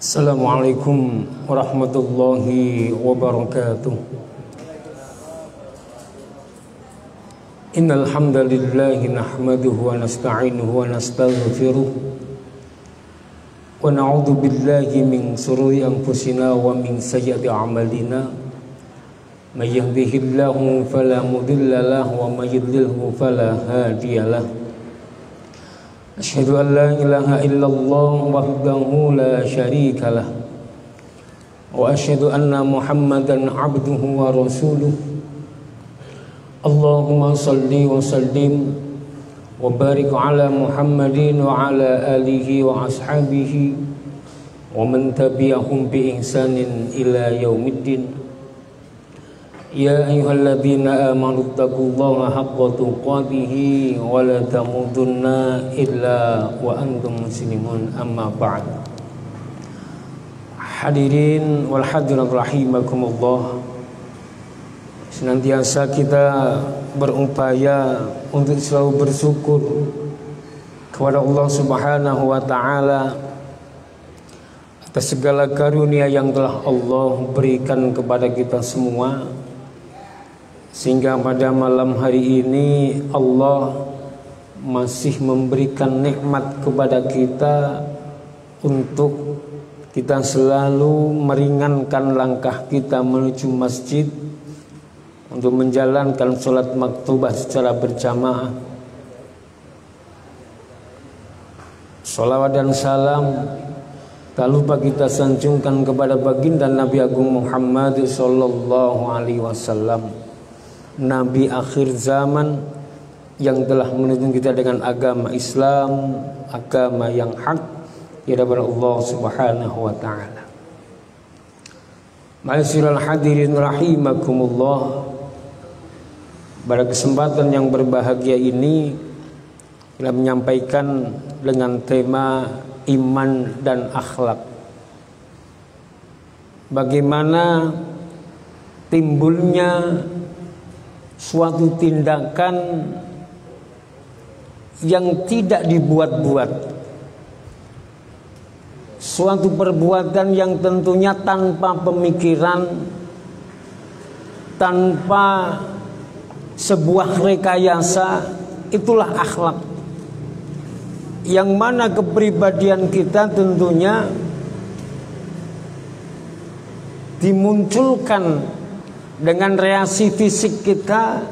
Assalamualaikum warahmatullahi wabarakatuh. Innal hamdalillahi nahmaduhu wa nasta'inuhu wa nastaghfiruh wa na'udzu billahi min shururi anfusina wa min sayyiati a'malina. May yahdihillahu fala mudilla lahu wa may yudlilhu fala hadiyalah. Asyhadu an la ilaha illallah wahdahu la syarika lah wa asyhadu anna Muhammadan abduhu wa rasuluh. Allahumma salli wa sallim wa barik ala Muhammadin wa ala alihi wa ashabihi wa man tabi'ahum bi ihsanin ila yaumiddin. Ya ayyuhalladzina amanu taqullaha haqqa tuqatih wa la tamutunna illa wa antum muslimun, amma ba'd. Hadirin wal hadirat rahimakumullah, senantiasa kita berupaya untuk selalu bersyukur kepada Allah Subhanahu wa taala atas segala karunia yang telah Allah berikan kepada kita semua, sehingga pada malam hari ini Allah masih memberikan nikmat kepada kita untuk kita selalu meringankan langkah kita menuju masjid untuk menjalankan sholat maktubah secara berjamaah. Sholawat dan salam tak lupa kita sanjungkan kepada baginda Nabi Agung Muhammad sallallahu alaihi wasallam, Nabi akhir zaman yang telah menuntun kita dengan agama Islam, agama yang hak di hadapan Allah Subhanahu wa taala. Ma'asyiral hadirin rahimakumullah, pada kesempatan yang berbahagia ini kita menyampaikan dengan tema iman dan akhlak. Bagaimana timbulnya suatu tindakan yang tidak dibuat-buat, suatu perbuatan yang tentunya tanpa pemikiran, tanpa sebuah rekayasa. Itulah akhlak, yang mana kepribadian kita tentunya dimunculkan dengan reaksi fisik kita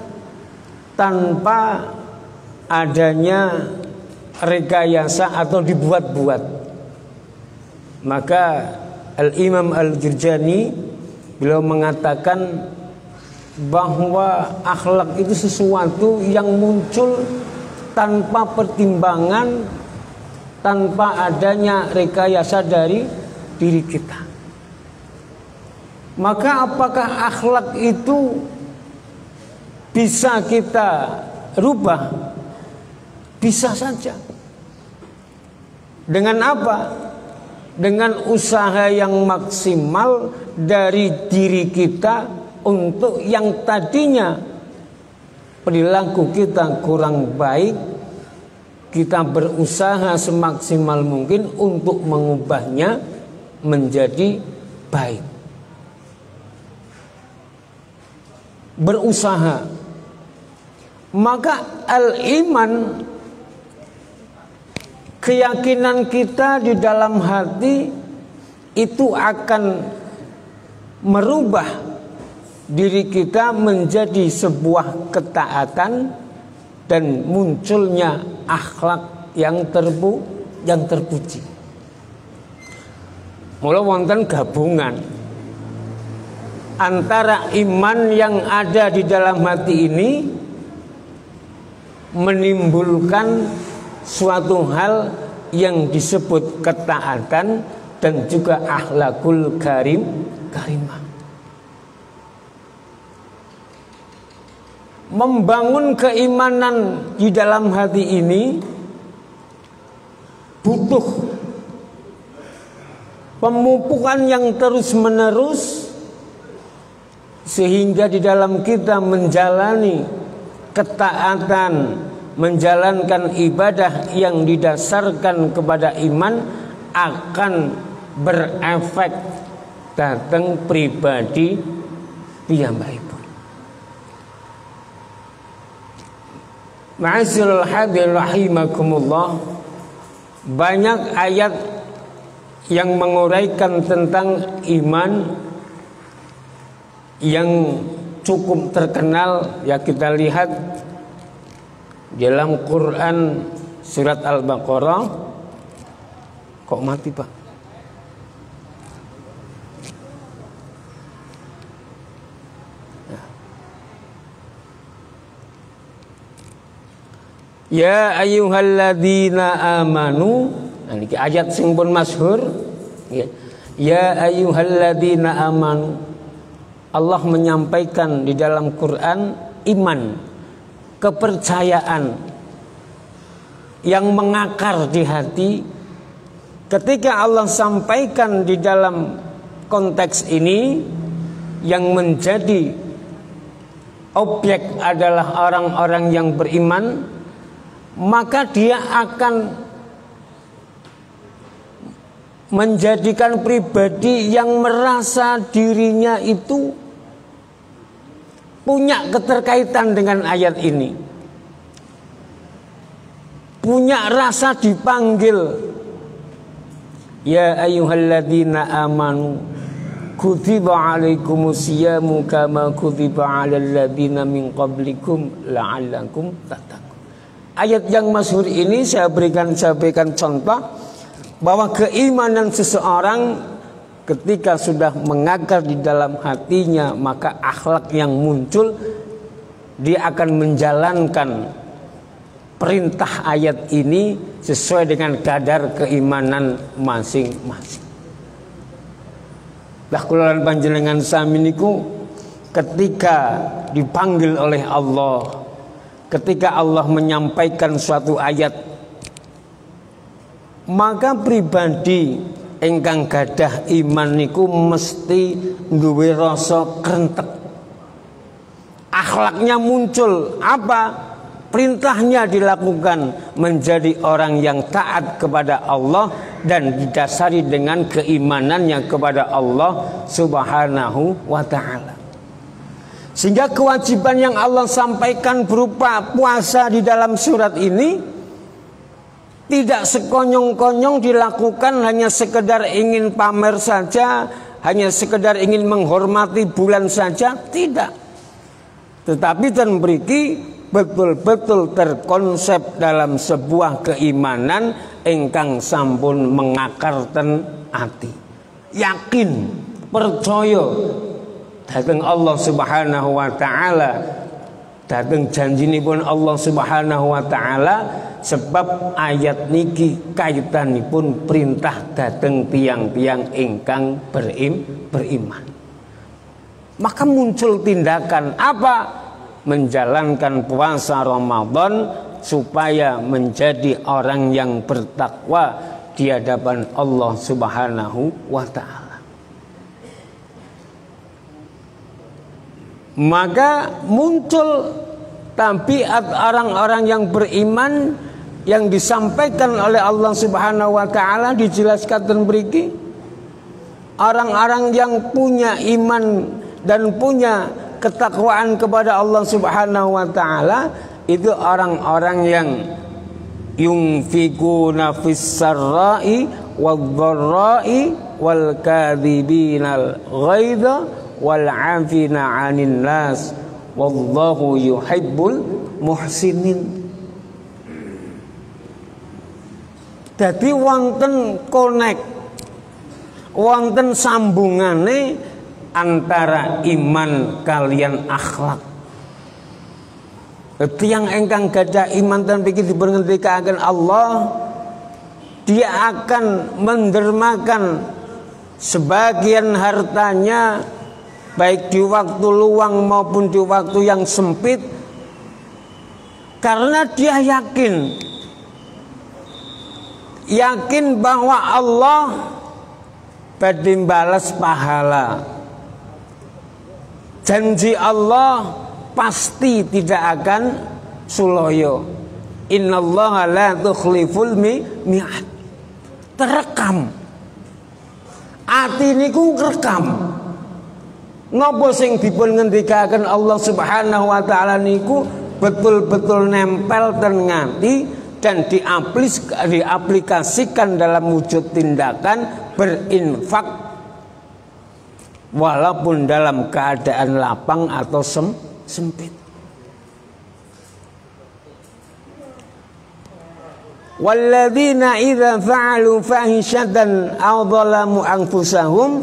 tanpa adanya rekayasa atau dibuat-buat. Maka Al-Imam Al-Jurjani beliau mengatakan bahwa akhlak itu sesuatu yang muncul tanpa pertimbangan, tanpa adanya rekayasa dari diri kita. Maka apakah akhlak itu bisa kita rubah? Bisa saja. Dengan apa? Dengan usaha yang maksimal dari diri kita untuk yang tadinya perilaku kita kurang baik, kita berusaha semaksimal mungkin untuk mengubahnya menjadi baik. Berusaha. Maka al-iman, keyakinan kita di dalam hati itu akan merubah diri kita menjadi sebuah ketaatan dan munculnya akhlak yang terpuji. Mula wonten gabungan antara iman yang ada di dalam hati ini menimbulkan suatu hal yang disebut ketaatan dan juga akhlakul karimah. Membangun keimanan di dalam hati ini butuh pemupukan yang terus-menerus, sehingga di dalam kita menjalani ketaatan, menjalankan ibadah yang didasarkan kepada iman akan berefek datang pribadi piyambakipun. Ma'asyiral hadirin rahimakumullah, banyak ayat yang menguraikan tentang iman yang cukup terkenal ya, kita lihat dalam Quran surat Al-Baqarah. Kok mati, Pak? Ya ayyuhalladzina amanu, niki ayat sing pun masyhur. Ya ayyuhalladzina amanu, Allah menyampaikan di dalam Quran iman, kepercayaan yang mengakar di hati. Ketika Allah sampaikan di dalam konteks ini, yang menjadi objek adalah orang-orang yang beriman, maka dia akan menjadikan pribadi yang merasa dirinya itu punya keterkaitan dengan ayat ini, punya rasa dipanggil. Ya ayyuhalladzina amanu kutiba alaikumusyamu kama kutiba alal ladzina min qablikum la'allakum tattaqun. Ayat yang masyhur ini saya berikan contoh bahwa keimanan seseorang ketika sudah mengakar di dalam hatinya, maka akhlak yang muncul, dia akan menjalankan perintah ayat ini sesuai dengan kadar keimanan masing-masing. Lah kula lan panjenengan sami niku ketika dipanggil oleh Allah, ketika Allah menyampaikan suatu ayat, maka pribadi ingkang gadah iman niku mesti duwe rasa krentek. Akhlaknya muncul, apa? Perintahnya dilakukan, menjadi orang yang taat kepada Allah dan didasari dengan keimanannya kepada Allah Subhanahu wa ta'ala. Sehingga kewajiban yang Allah sampaikan berupa puasa di dalam surat ini tidak sekonyong-konyong dilakukan hanya sekedar ingin pamer saja, hanya sekedar ingin menghormati bulan saja, tidak. Tetapi dan mriki betul-betul terkonsep dalam sebuah keimanan ingkang sampun mengakar ten ati. Yakin, percaya dateng Allah Subhanahu wa ta'ala, dateng janjinipun Allah Subhanahu wa ta'ala, sebab ayat niki kaitanipun perintah dateng tiang-tiang ingkang beriman. Maka muncul tindakan apa? Menjalankan puasa Ramadan supaya menjadi orang yang bertakwa di hadapan Allah Subhanahu wa ta'ala. Maka muncul tabiat orang-orang yang beriman yang disampaikan oleh Allah Subhanahu wa ta'ala, dijelaskan dan beriki. Orang-orang yang punya iman dan punya ketakwaan kepada Allah Subhanahu wa ta'ala itu orang-orang yang yunfikuna fis sarra'i wadh-dharra'i wal kadhibinal ghaidha wal 'afina 'anil nas wallahu yuhibbul muhsinin. Dadi wonten connect, wonten sambungane antara iman kalian akhlak. Tiang engkang gadah iman dan pikir diberhentikan Allah, dia akan mendermakan sebagian hartanya baik di waktu luang maupun di waktu yang sempit, karena dia yakin bahwa Allah badhe balas pahala. Janji Allah pasti tidak akan suloyo. Innallaha la tukhliful mi'ad. Terekam ati niku rekam. Napa sing dipun ngendikaken Allah Subhanahu wa taala niku betul-betul nempel ten ngati dan diaplikasikan dalam wujud tindakan berinfak walaupun dalam keadaan lapang atau sempit. Walladzina idza fa'alu fahishatan aw dhalamu anfusahum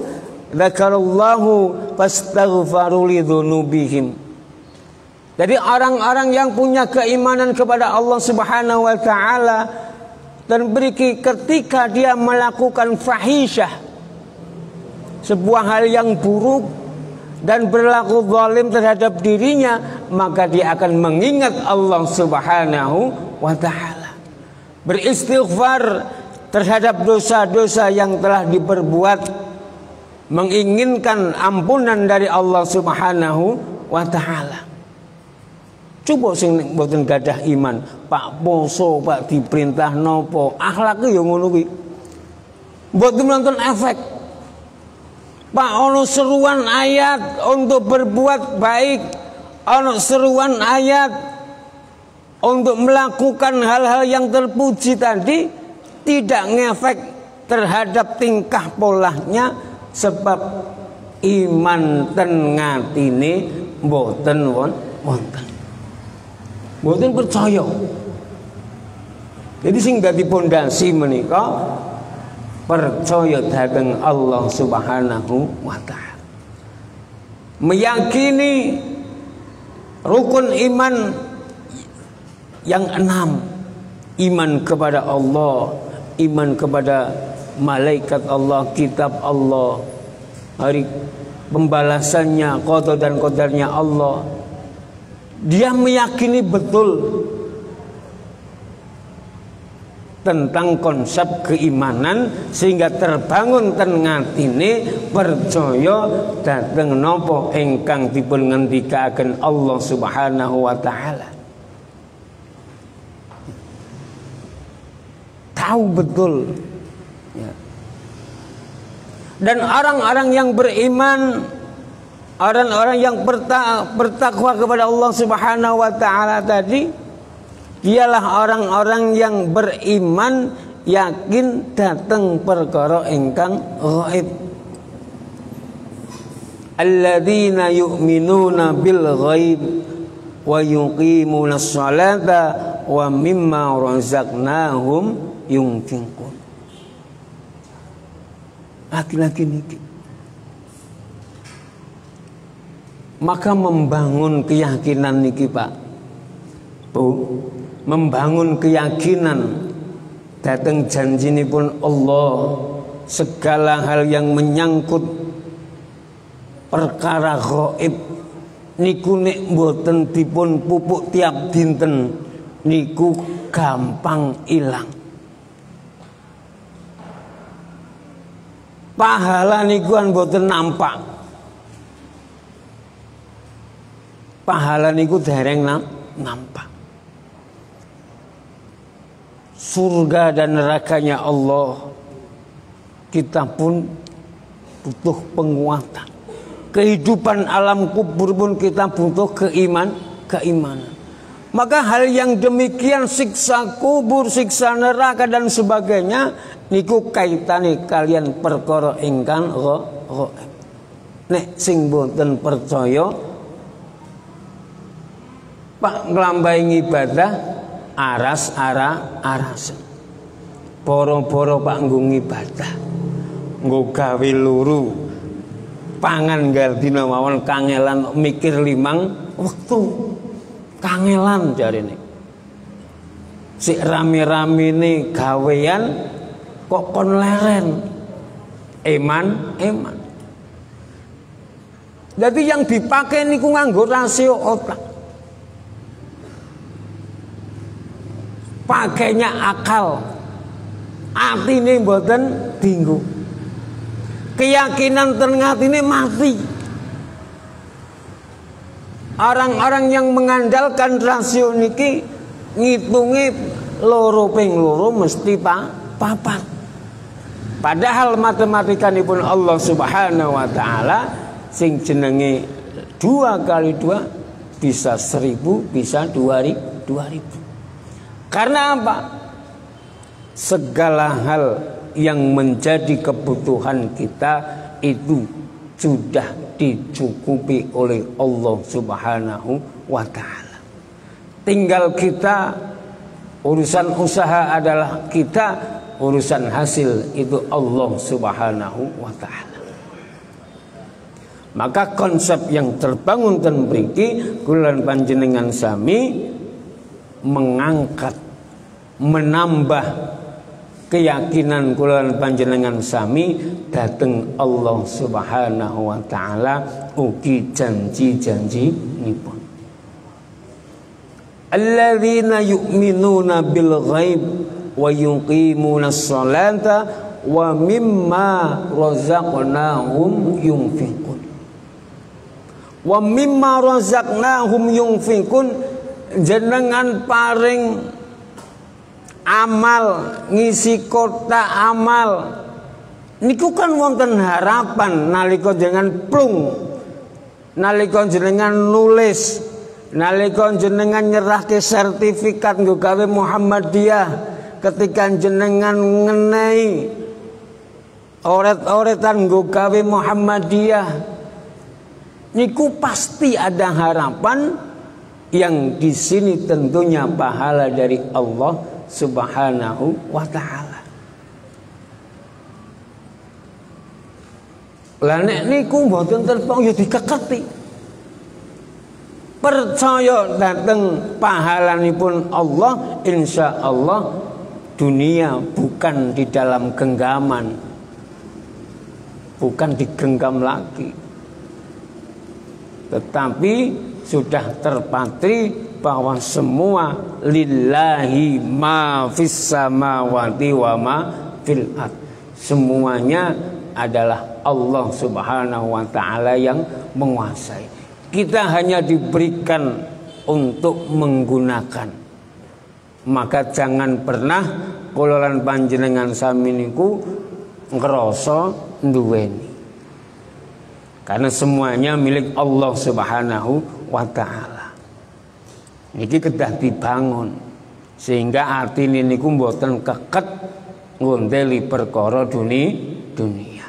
dzakarallahu fastaghfaru lidzunubihim. Jadi orang-orang yang punya keimanan kepada Allah Subhanahu wa taala dan ketika dia melakukan fahisyah, sebuah hal yang buruk dan berlaku zalim terhadap dirinya, maka dia akan mengingat Allah Subhanahu wa taala, beristighfar terhadap dosa-dosa yang telah diperbuat, menginginkan ampunan dari Allah Subhanahu wa taala. Coba sing mboten gadah iman, Pak poso, Pak diperintah nopo, akhlake ya ngono kuwi. Mboten nonton efek. Pak ono seruan ayat untuk berbuat baik, ono seruan ayat untuk melakukan hal-hal yang terpuji tadi, tidak ngefek terhadap tingkah polanya, sebab iman ten ngatine mboten wonten. Mboten percaya. Jadi sing dadi pondasi menika percaya dhateng Allah Subhanahu wa taala. Meyakini rukun iman yang 6. Iman kepada Allah, iman kepada malaikat Allah, kitab Allah, hari pembalasannya, qada dan qadarnya Allah. Dia meyakini betul tentang konsep keimanan sehingga terbangun ten ngatine percaya dhateng napa ingkang dipun ngendikaken Allah Subhanahu wa taala. Tahu betul ya. Dan orang-orang yang beriman, orang-orang yang bertakwa kepada Allah Subhanahu wa taala tadi, dialah orang-orang yang beriman yakin datang perkara ingkang ghaib. Alladzina yu'minuna bil ghaib wa yuqimuna sholata wa mimma razaqnahum yunfiqun. Laki-laki niki maka membangun keyakinan niki Pak Bu, membangun keyakinan datang janjinipun Allah, segala hal yang menyangkut perkara ghaib niku nek mboten dipun pupuk tiap dinten niku gampang ilang. Pahala niku mboten nampak. Pahala niku dereng nampak. Surga dan nerakanya Allah kita pun butuh penguatan. Kehidupan alam kubur pun kita butuh keimanan. Maka hal yang demikian, siksa kubur, siksa neraka dan sebagainya, niku kaitane kalian perkara ingkang ghaib. Nek sing boten percaya Pak nglambai ibadah aras. Boro-boro Pak nggo ibadah, nggo gawe luru, pangan nggal dina mawon kangelan mikir 5 wektu. Kangelan jarine. Sik rame-ramene gawean kok kon leren. Eman. Jadi yang dipakai niku nganggo rasio otak. Pakainya akal, atine mboten dinggo. Keyakinan ten atine mati. Orang-orang yang mengandalkan rasio niki ngitungi loro ping loro mesti papat. Padahal matematikanipun Allah Subhanahu wa taala sing jenenge 2 kali 2 bisa 1000, bisa 2000. Karena apa? Segala hal yang menjadi kebutuhan kita itu sudah dicukupi oleh Allah Subhanahu wa taala. Tinggal kita, urusan usaha adalah kita, urusan hasil itu Allah Subhanahu wa taala. Maka konsep yang terbangun ten mriki kula panjenengan sami mengangkat, menambah keyakinan kula panjenengan sami dhateng Allah Subhanahu wa taala ugi janji-janji nipun. Alladzina yu'minuna bil ghaib wa yuqimuna sholata wa mimma razaqnahum yunfiqun. Wa mimma razaqnahum yunfiqun, jenengan paring amal, ngisi kotak amal niku kan wonten harapan nalika jenengan plung, nalika jenengan nulis, nalika jenengan nyerahke sertifikat nggo gawe Muhammadiyah, ketika jenengan ngenehi oret-oretan nggo gawe Muhammadiyah niku pasti ada harapan yang di sini tentunya pahala dari Allah Subhanahu wa taala. Lah nek niku mboten terpong ya dikeketi. Percaya dateng pahalanipun Allah, insya Allah dunia bukan di dalam genggaman, bukan digenggam lagi, tetapi sudah terpatri bahwa semua lillahi ma fis samawati wa ma fil ard. Semuanya adalah Allah Subhanahu wa taala yang menguasai. Kita hanya diberikan untuk menggunakan. Maka jangan pernah kula lan panjenengan sami niku ngrasa duweni. Karena semuanya milik Allah Subhanahu wa taala. Niki kedah dibangun sehingga atine niku mboten keket ngondeli perkara dunia.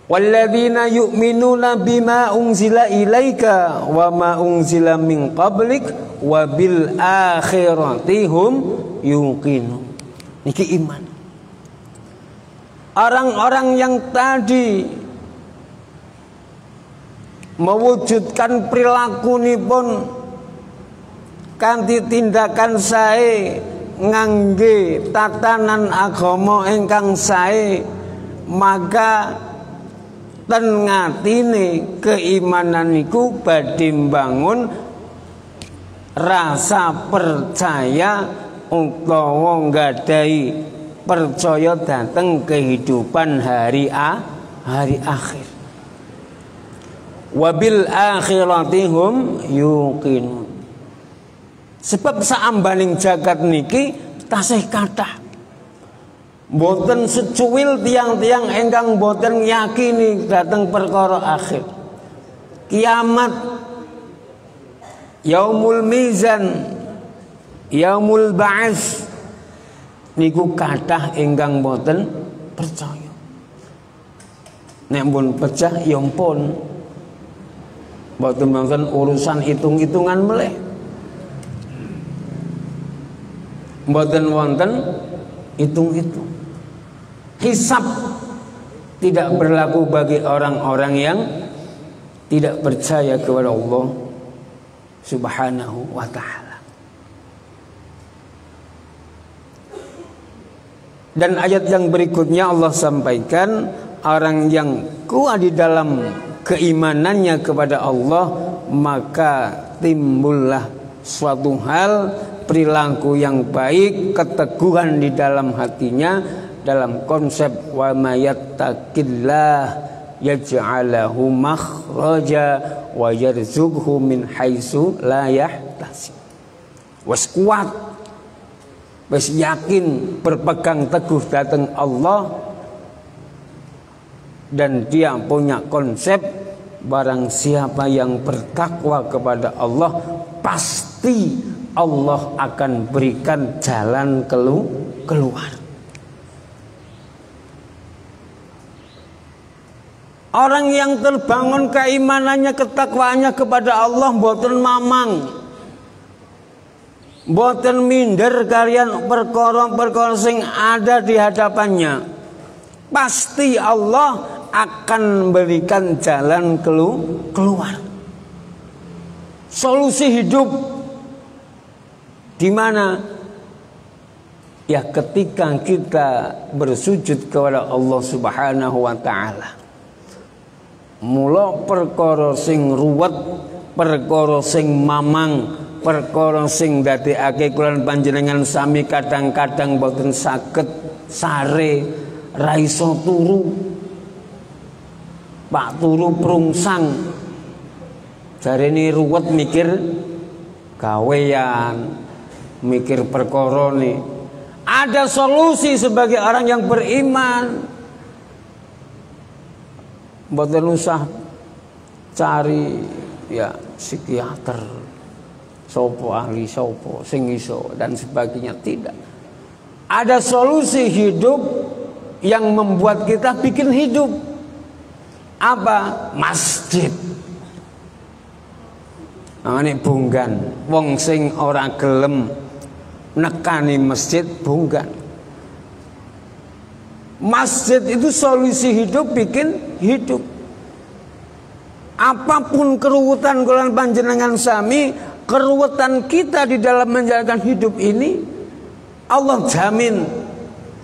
Walladzina yu'minuna bima unzila ilaika wa ma unzila min qablik wa bil akhirati hum yuqinun. Niki iman. Orang-orang yang tadi mewujudkan perilaku nipun kanthi tindakan sae ngangge tatanan agama ingkang sae, maka ten ngatine keimanan niku badhe mbangun rasa percaya utawa nggadahi percaya datang kehidupan hari akhir. Wabil akhiratihum yuqinun. Sebab saambaning jagat niki tasih kathah boten secuil tiang-tiang engkang boten yakini datang perkara akhir. Kiamat, yaumul mizan, yaumul ba'ats niku kathah ingkang boten percaya. Nek pun pecah ya pun boten wonten urusan hitung-hitungan meleh. Mboten wonten hitung-hitung. Hisab tidak berlaku bagi orang-orang yang tidak percaya kepada Allah Subhanahu wa ta'ala. Dan ayat yang berikutnya Allah sampaikan, orang yang kuat di dalam keimanannya kepada Allah, maka timbullah suatu hal perilaku yang baik, keteguhan di dalam hatinya, dalam konsep wa mayattaqillah yaj'alahu makhraja wa yarzuqhu min haitsu la yahtasib. Was kuat wis yakin berpegang teguh datang Allah, dan dia punya konsep barang siapa yang bertakwa kepada Allah pasti Allah akan berikan jalan keluar. Orang yang terbangun keimanannya, ketakwaannya kepada Allah, mboten mamang, mboten minder kalian perkara-perkara sing ada di hadapannya. Pasti Allah akan memberikan jalan keluar. Solusi hidup di mana? Ya ketika kita bersujud kepada Allah Subhanahu wa taala. Mula perkara sing ruwet, perkara sing mamang, perkara sing ndadekake kula panjenengan sami kadang-kadang boten saged sare, ra iso turu. Pak turu prungsang. Jarene ruwet mikir gawean, mikir perkara nih. Ada solusi sebagai orang yang beriman. Mboten usah cari ya psikiater, sopo ahli sopo sing iso dan sebagainya, tidak. Ada solusi hidup yang membuat kita bikin hidup. Apa? Masjid. Ini bunggan. Wong sing ora gelem nekani masjid bunggan. Masjid itu solusi hidup, bikin hidup. Apapun keruwetan kula panjenengan sami, keruwetan kita di dalam menjalankan hidup ini, Allah jamin.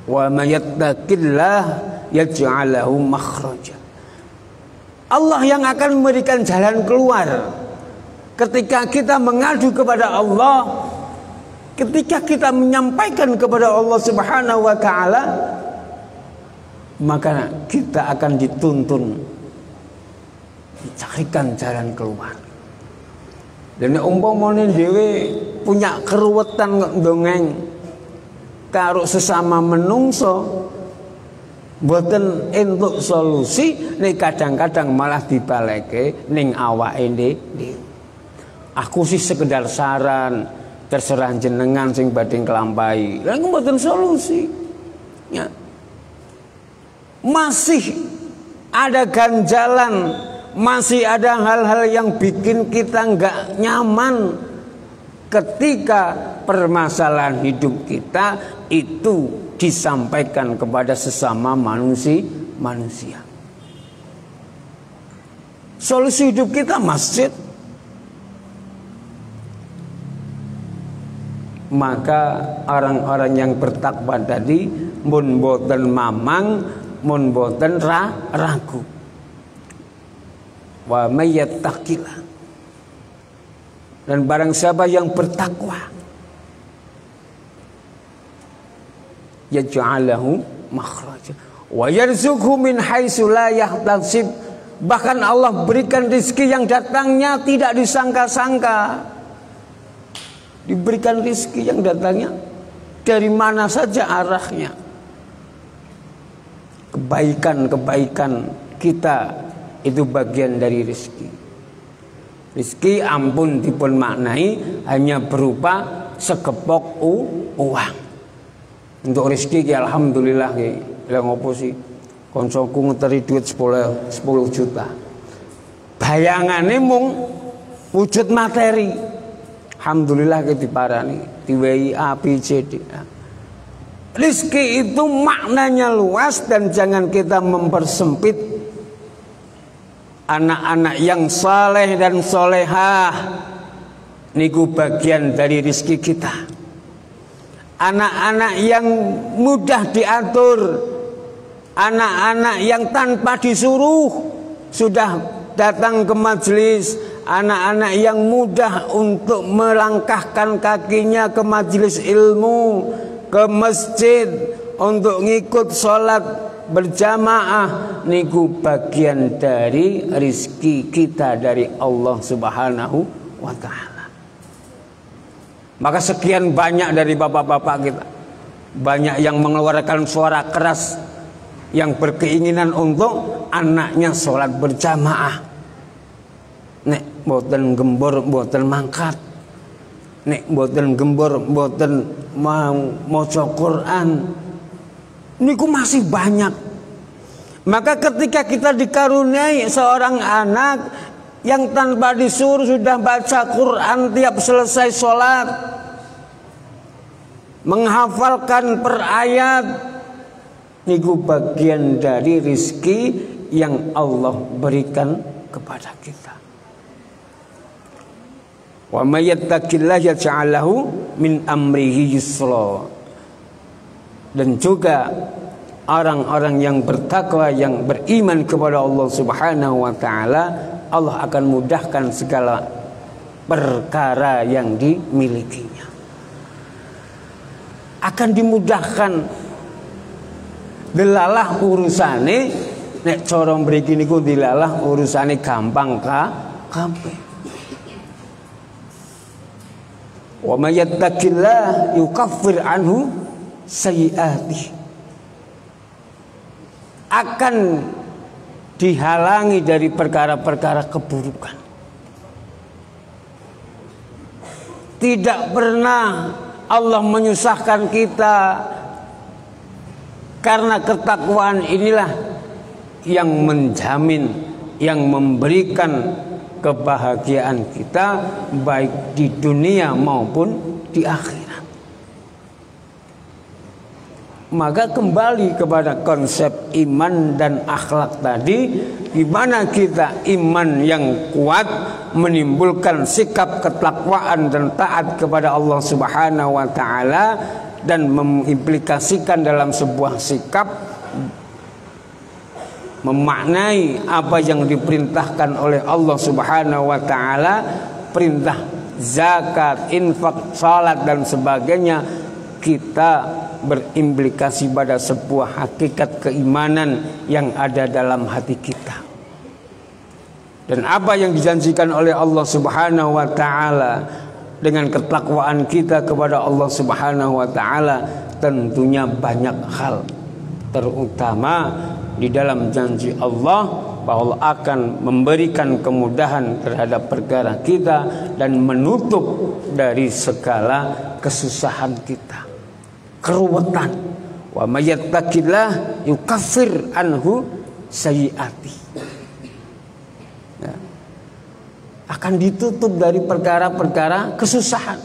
Wa may yattaqillah yaj'al lahu makhraja. Allah yang akan memberikan jalan keluar. Ketika kita mengadu kepada Allah, ketika kita menyampaikan kepada Allah Subhanahu wa taala, maka kita akan dituntun dicarikan jalan keluar. Dan umpamane dhewe punya keruwetan ndongeng karo sesama menungso, mboten entuk solusi, nek kadang-kadang malah dibaleke ning awake dhewe. Aku sih sekedar saran, terserah jenengan sing badhe nglampahi. Lha mboten solusi. Ya. Masih ada ganjalan, masih ada hal-hal yang bikin kita nggak nyaman ketika permasalahan hidup kita itu disampaikan kepada sesama manusia. Solusi hidup kita masjid. Maka orang-orang yang bertakwa tadi mun boten mamang, mun boten ragu. Wa may yattaqillah. Dan barang siapa yang bertakwa, yaj'alahu makhraja wa yarzuqhu min haitsu la yahtasib. Bahkan Allah berikan rezeki yang datangnya tidak disangka-sangka. Diberikan rezeki yang datangnya dari mana saja arahnya. Kebaikan-kebaikan kita itu bagian dari rezeki. Rezeki ampun dipun maknai hanya berupa sekepok uang. Untuk rezeki ya alhamdulillah ya. Lah ngopo sih? Koncoku ngeteri duit 10 juta. Bayangane mung wujud materi. Alhamdulillah ke diparani, diwehi A, B, C, D. Rizki itu maknanya luas dan jangan kita mempersempit. Anak-anak yang saleh dan solehah niku bagian dari rizki kita. Anak-anak yang mudah diatur, anak-anak yang tanpa disuruh sudah datang ke majelis, anak-anak yang mudah untuk melangkahkan kakinya ke majelis ilmu, ke masjid untuk ngikut sholat berjamaah, niku bagian dari rizki kita dari Allah Subhanahu wa ta'ala. Maka sekian banyak dari bapak-bapak kita Banyak yang mengeluarkan suara keras yang berkeinginan untuk anaknya sholat berjamaah. Nek boten gembor boten mangkat, nek boten gembor boten mau maca Quran. Niku masih banyak. Maka ketika kita dikaruniai seorang anak yang tanpa disuruh sudah baca Quran tiap selesai sholat, menghafalkan per ayat, niku bagian dari rizki yang Allah berikan kepada kita. Wa may yattaqillaha yaj'al lahu min amrihi yusra. Dan juga orang-orang yang bertakwa, yang beriman kepada Allah Subhanahu wa taala, Allah akan mudahkan segala perkara yang dimilikinya. Akan dimudahkan delalah urusane, nek cara mriki niku dilalah urusane gampang kabeh. Wa may yattaqillah yukaffir anhu sayyi'atihi. Akan dihalangi dari perkara-perkara keburukan. Tidak pernah Allah menyusahkan kita, karena ketakwaan inilah yang menjamin, yang memberikan kebahagiaan kita baik di dunia maupun di akhirat. Maka kembali kepada konsep iman dan akhlak tadi, di mana kita iman yang kuat menimbulkan sikap ketakwaan dan taat kepada Allah Subhanahu wa taala, dan mengimplikasikan dalam sebuah sikap memaknai apa yang diperintahkan oleh Allah Subhanahu wa taala, perintah zakat, infak, salat dan sebagainya, kita berimplikasi pada sebuah hakikat keimanan yang ada dalam hati kita. Dan apa yang dijanjikan oleh Allah Subhanahu wa taala dengan ketakwaan kita kepada Allah Subhanahu wa taala, tentunya banyak hal. Terutama di dalam janji Allah bahwa Allah akan memberikan kemudahan terhadap perkara kita dan menutup dari segala kesusahan kita, keruwetan. Wa may yattaqillah yukaffir anhu sayyi'ati. Ya. Akan ditutup dari perkara-perkara kesusahan,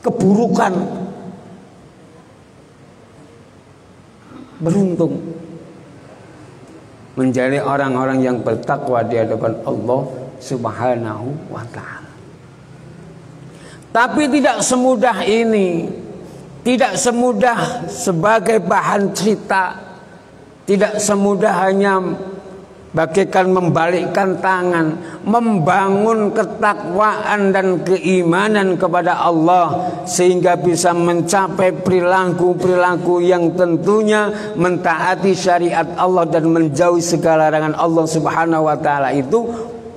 keburukan. Beruntung menjadi orang-orang yang bertakwa di hadapan Allah Subhanahu wa taala. Tapi tidak semudah ini. Tidak semudah sebagai bahan cerita, tidak semudah hanya bagaikan membalikkan tangan, membangun ketakwaan dan keimanan kepada Allah sehingga bisa mencapai perilaku-perilaku yang tentunya mentaati syariat Allah dan menjauhi segala larangan Allah Subhanahu wa taala. Itu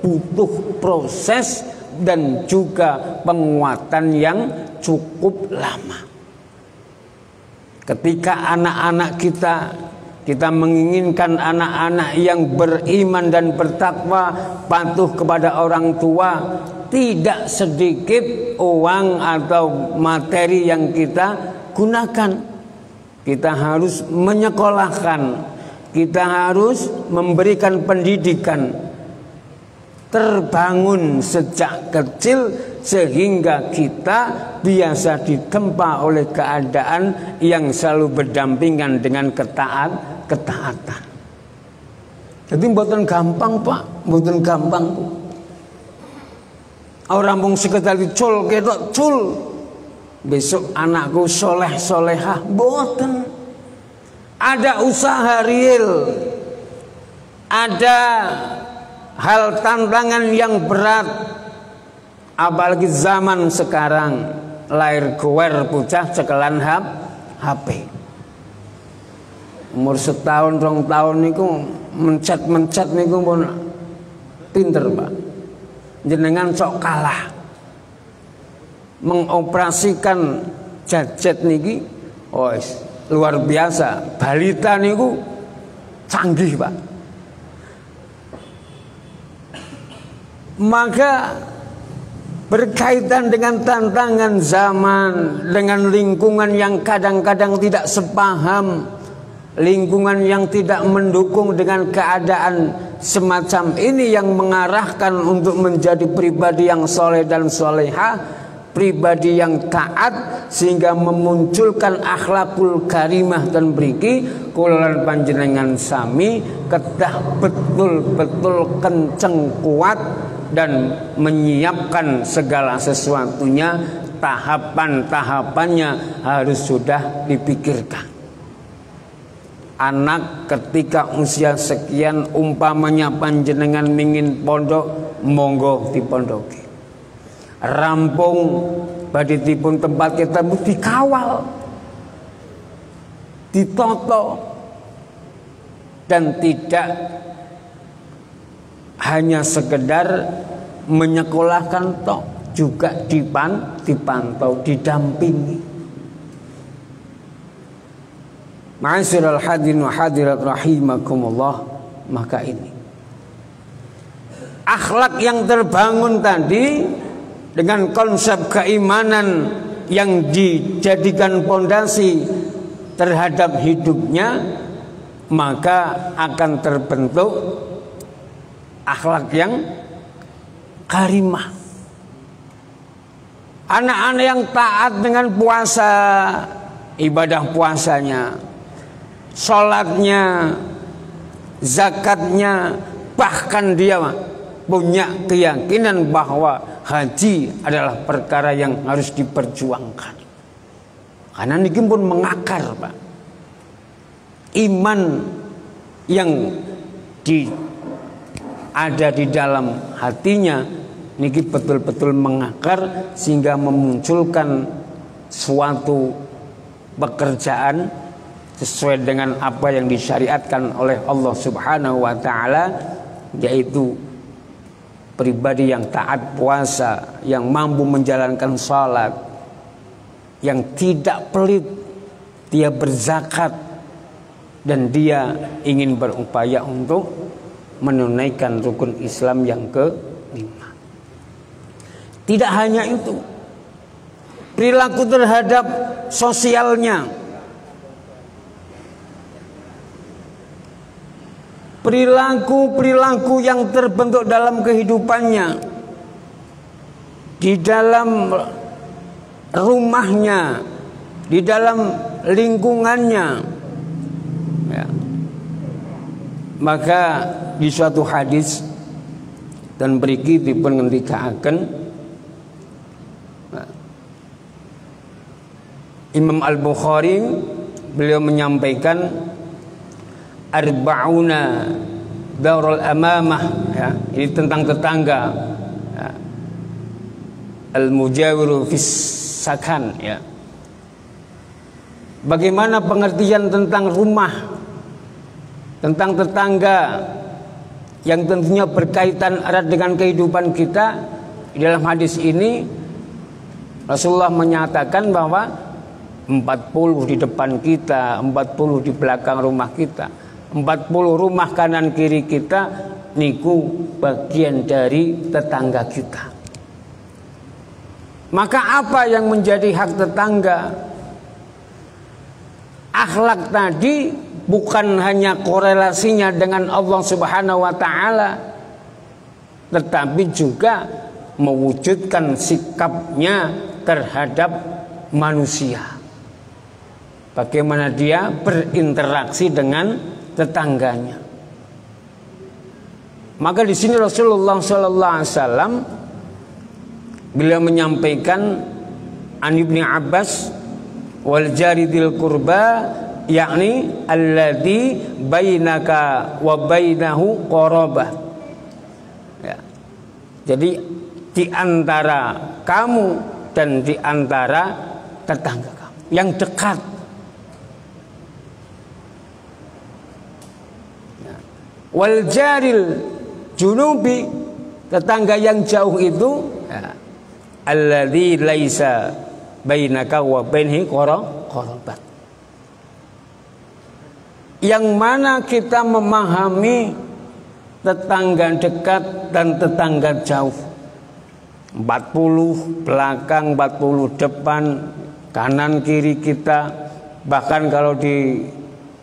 butuh proses dan juga penguatan yang cukup lama. Ketika anak-anak kita menginginkan anak-anak yang beriman dan bertakwa, patuh kepada orang tua, tidak sedikit uang atau materi yang kita gunakan. Kita harus menyekolahkan, kita harus memberikan pendidikan, terbangun sejak kecil sehingga kita biasa ditempa oleh keadaan yang selalu berdampingan dengan ketaatan. Jadi mboten gampang Pak, mboten gampang Bu. Orang mung sekedar dicul ketok cul, besok anakku soleh solehah, mboten. Ada usaha real, ada hal tantangan yang berat. Apalagi zaman sekarang, lahir gower bocah cekelan HP. Umur setahun 2 tahun niku mencet niku pun pinter Pak. Jenengan sok kalah mengoperasikan gadget niki, luar biasa. Balita niku canggih, Pak. Maka berkaitan dengan tantangan zaman, dengan lingkungan yang kadang-kadang tidak sepaham, lingkungan yang tidak mendukung dengan keadaan semacam ini yang mengarahkan untuk menjadi pribadi yang soleh dan solehah, pribadi yang taat, sehingga memunculkan akhlakul karimah dan beriki. Kulolan panjenengan sami kedah betul-betul kenceng kuat dan menyiapkan segala sesuatunya, tahapan-tahapannya harus sudah dipikirkan. Anak ketika usia sekian, umpamanya panjenengan ingin pondok, monggo dipondoki. Rampung badhe dipun tempat kita dikawal, ditoto, dan tidak hanya sekedar menyekolahkan tok, juga dipantau, didampingi. Ma'asyiral hadirin wa hadirat rahimakumullah. Maka ini akhlak yang terbangun tadi dengan konsep keimanan yang dijadikan pondasi terhadap hidupnya, maka akan terbentuk akhlak yang karimah. Anak-anak yang taat dengan puasa, ibadah puasanya, sholatnya, zakatnya, bahkan dia punya keyakinan bahwa haji adalah perkara yang harus diperjuangkan. Karena ini pun mengakar, Pak. Iman yang ada di dalam hatinya niki betul-betul mengakar sehingga memunculkan suatu pekerjaan sesuai dengan apa yang disyariatkan oleh Allah Subhanahu wa taala, yaitu pribadi yang taat puasa, yang mampu menjalankan salat, yang tidak pelit, dia berzakat, dan dia ingin berupaya untuk menunaikan rukun Islam yang ke-5. Tidak hanya itu, perilaku terhadap sosialnya, perilaku yang terbentuk dalam kehidupannya, di dalam rumahnya, di dalam lingkungannya, ya. Maka di suatu hadis dan beriki dipun ngendikaaken Imam Al-Bukhari, beliau menyampaikan arba'una darul amamah, ya, ini tentang tetangga, ya. Al-mujawiru fis sakan, ya. Bagaimana pengertian tentang rumah, tentang tetangga yang tentunya berkaitan erat dengan kehidupan kita. Di dalam hadis ini Rasulullah menyatakan bahwa 40 di depan kita, 40 di belakang rumah kita, 40 rumah kanan kiri kita niku bagian dari tetangga kita. Maka apa yang menjadi hak tetangga? Akhlak tadi bukan hanya korelasinya dengan Allah Subhanahu wa taala, tetapi juga mewujudkan sikapnya terhadap manusia. Bagaimana dia berinteraksi dengan tetangganya. Maka di sini Rasulullah SAW beliau menyampaikan an Ibnu Abbas wal jaridil qurba, yakni alladzi bainaka wa bainahu qarabah. Ya. Jadi di antara kamu dan di antara tetangga kamu yang dekat. Wal jaril junubi, tetangga yang jauh itu, ya, alladzi laisa bainaka wa bainihi qarabat, yang mana kita memahami tetangga dekat dan tetangga jauh. 40 belakang, 40 depan, kanan kiri kita. Bahkan kalau di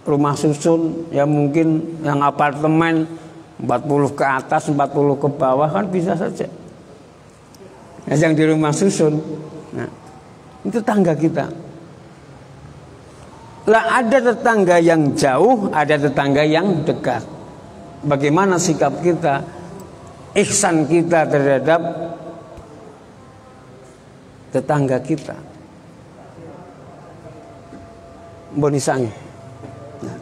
rumah susun ya mungkin yang apartemen 40 ke atas, 40 ke bawah kan bisa saja. Nah, yang di rumah susun, nah, itu tetangga kita. Lah ada tetangga yang jauh, ada tetangga yang dekat. Bagaimana sikap kita, ihsan kita terhadap tetangga kita? Bonisanya. Nah,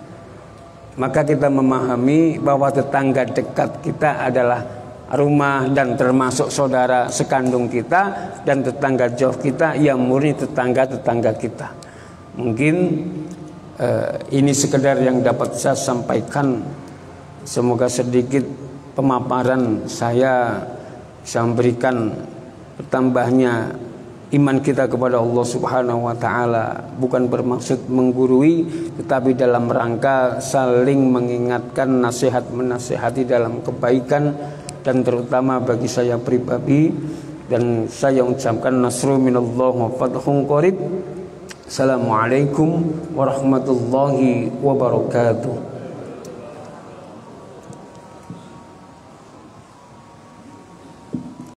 maka kita memahami bahwa tetangga dekat kita adalah rumah dan termasuk saudara sekandung kita, dan tetangga jauh kita yang murni tetangga-tetangga kita. Mungkin ini sekedar yang dapat saya sampaikan. Semoga sedikit pemaparan saya bisa memberikan bertambahnya iman kita kepada Allah Subhanahu wa taala, bukan bermaksud menggurui, tetapi dalam rangka saling mengingatkan, nasihat menasihati dalam kebaikan, dan terutama bagi saya pribadi. Dan saya ucapkan nasrul minallah wa fathun qarib. Assalamualaikum warahmatullahi wabarakatuh.